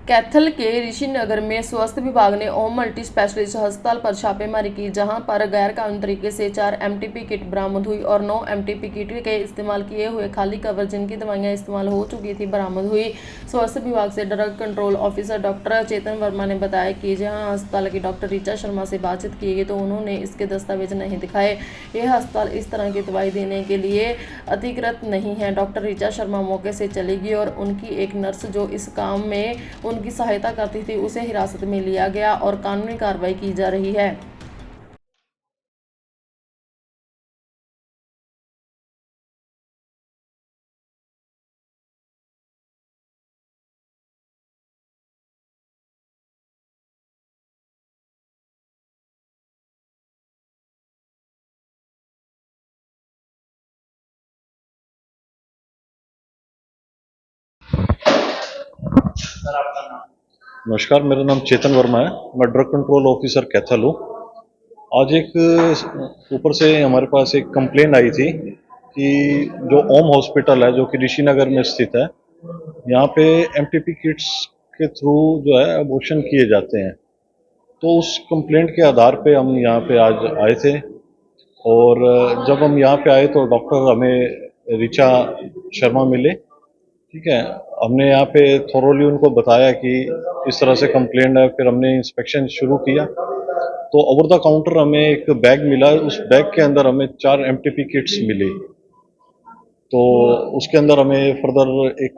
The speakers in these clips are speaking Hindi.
कैथल के ऋषिनगर में स्वास्थ्य विभाग ने ओम मल्टी स्पेशलिस्ट अस्पताल पर छापेमारी की, जहां पर गैर कानूनी तरीके से 4 एमटीपी किट बरामद हुई और 9 एमटीपी किट के इस्तेमाल किए हुए खाली कवर जिनकी दवाइयां इस्तेमाल हो चुकी थी बरामद हुई। स्वास्थ्य विभाग से ड्रग कंट्रोल ऑफिसर डॉक्टर चेतन वर्मा ने बताया कि जहां अस्पताल की डॉक्टर ऋचा शर्मा से बातचीत की गई तो उन्होंने इसके दस्तावेज नहीं दिखाए। यह अस्पताल इस तरह की दवाई देने के लिए अधिकृत नहीं है। डॉक्टर ऋचा शर्मा मौके से चली गई और उनकी एक नर्स जो इस काम में उनकी सहायता करती थी उसे हिरासत में लिया गया और कानूनी कार्रवाई की जा रही है। सर आपका नाम? नमस्कार, मेरा नाम चेतन वर्मा है। मैं ड्रग कंट्रोल ऑफिसर कैथल हूँ। आज एक ऊपर से हमारे पास एक कंप्लेंट आई थी कि जो ओम हॉस्पिटल है जो कि ऋषिनगर में स्थित है, यहाँ पे एमटीपी किट्स के थ्रू जो है अबॉर्शन किए जाते हैं। तो उस कंप्लेंट के आधार पे हम यहाँ पे आज आए थे और जब हम यहाँ पे आए तो डॉक्टर हमें ऋचा शर्मा मिले। ठीक है, हमने यहाँ पे थोरोली उनको बताया कि इस तरह से कंप्लेंट है। फिर हमने इंस्पेक्शन शुरू किया तो ओवर द काउंटर हमें एक बैग मिला। उस बैग के अंदर हमें 4 एमटीपी किट्स मिली। तो उसके अंदर हमें फर्दर एक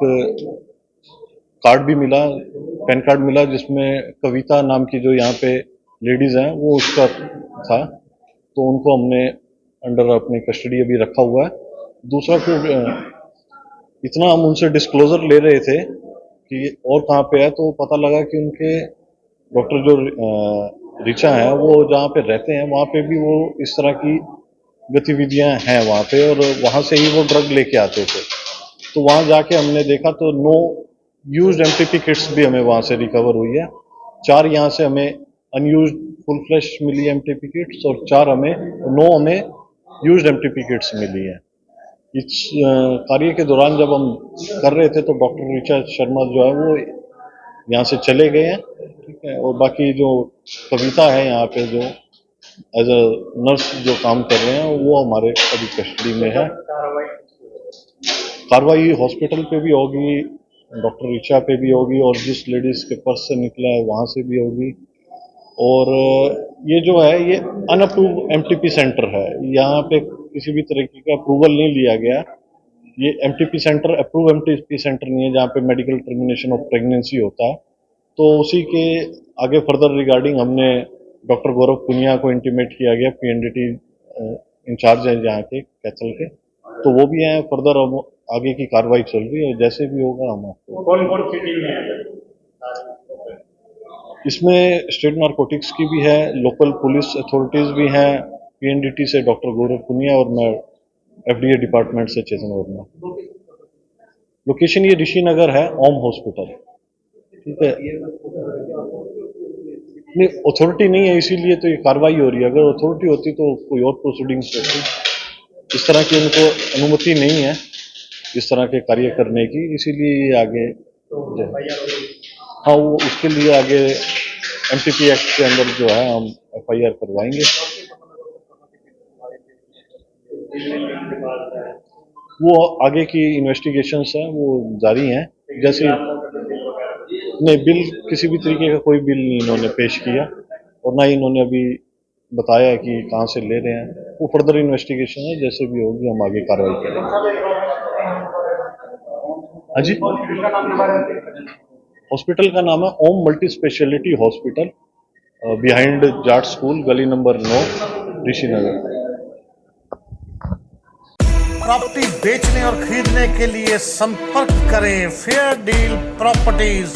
कार्ड भी मिला, पैन कार्ड मिला, जिसमें कविता नाम की जो यहाँ पे लेडीज हैं वो उसका था। तो उनको हमने अंडर अपनी कस्टडी अभी रखा हुआ है। दूसरा फिर इतना हम उनसे डिस्क्लोजर ले रहे थे कि और कहाँ पे है, तो पता लगा कि उनके डॉक्टर जो ऋचा है वो जहाँ पे रहते हैं वहाँ पे भी वो इस तरह की गतिविधियां हैं वहाँ पे, और वहाँ से ही वो ड्रग लेके आते थे। तो वहाँ जाके हमने देखा तो 9 यूज्ड एमटीपी किट्स भी हमें वहाँ से रिकवर हुई है। 4 यहाँ से हमें अनयूज्ड फुल फ्लैश मिली एमटीपी किट्स और 9 हमें यूज्ड एमटीपी किट्स मिली हैं। इस कार्य के दौरान जब हम कर रहे थे तो डॉक्टर ऋचा शर्मा जो है वो यहाँ से चले गए हैं। ठीक है, और बाकी जो कविता है यहाँ पे जो एज अ नर्स जो काम कर रहे हैं वो हमारे अभी कस्टडी में है। कार्रवाई हॉस्पिटल पे भी होगी, डॉक्टर ऋचा पे भी होगी और जिस लेडीज के पर्स से निकला है वहाँ से भी होगी। और ये जो है ये अनअप्रूव एमटीपी सेंटर है। यहाँ पे किसी भी तरीके का अप्रूवल नहीं लिया गया। ये MTP centre approve MTP centre नहीं है जहाँ पे मेडिकल टर्मिनेशन ऑफ प्रेगनेंसी होता है। तो उसी के आगे फर्दर रिगार्डिंग हमने डॉक्टर गौरव पुनिया को इंटीमेट किया गया, पीएनडीटी इंचार्ज है यहाँ के कैथल के, तो वो भी हैं। फर्दर हम आगे की कार्रवाई चल रही है, जैसे भी होगा हम आपको। कौन कौन सी टीम है इसमें स्टेट नारकोटिक्स की भी है, लोकल पुलिस अथॉरिटीज भी हैं, पीएनडीटी से डॉक्टर गौरव पुनिया और मैं एफडीए डिपार्टमेंट से चेतन वर्मा। लोकेशन ये ऋषिनगर है, ओम हॉस्पिटल। ठीक है, नहीं अथॉरिटी नहीं है इसीलिए तो ये कार्रवाई हो रही है। अगर अथॉरिटी होती तो कोई और प्रोसीडिंग्स होती। इस तरह की उनको अनुमति नहीं है इस तरह के कार्य करने की, इसीलिए ये आगे हाँ वो उसके लिए आगे एमटीपी एक्ट के अंदर जो है हम एफआईआर करवाएंगे। वो आगे की इन्वेस्टिगेशंस हैं वो जारी हैं। जैसे नहीं, बिल किसी भी तरीके का कोई बिल नहीं इन्होंने पेश किया और ना ही इन्होंने अभी बताया कि कहाँ से ले रहे हैं। वो फर्दर इन्वेस्टिगेशन है, जैसे भी होगी हम आगे कार्रवाई करेंगे। हाँ जी, हॉस्पिटल का नाम है Om multi speciality hospital, behind Jat school, गली नंबर 9, ऋषिनगर। प्रॉपर्टी बेचने और खरीदने के लिए संपर्क करें फेयर डील प्रॉपर्टीज।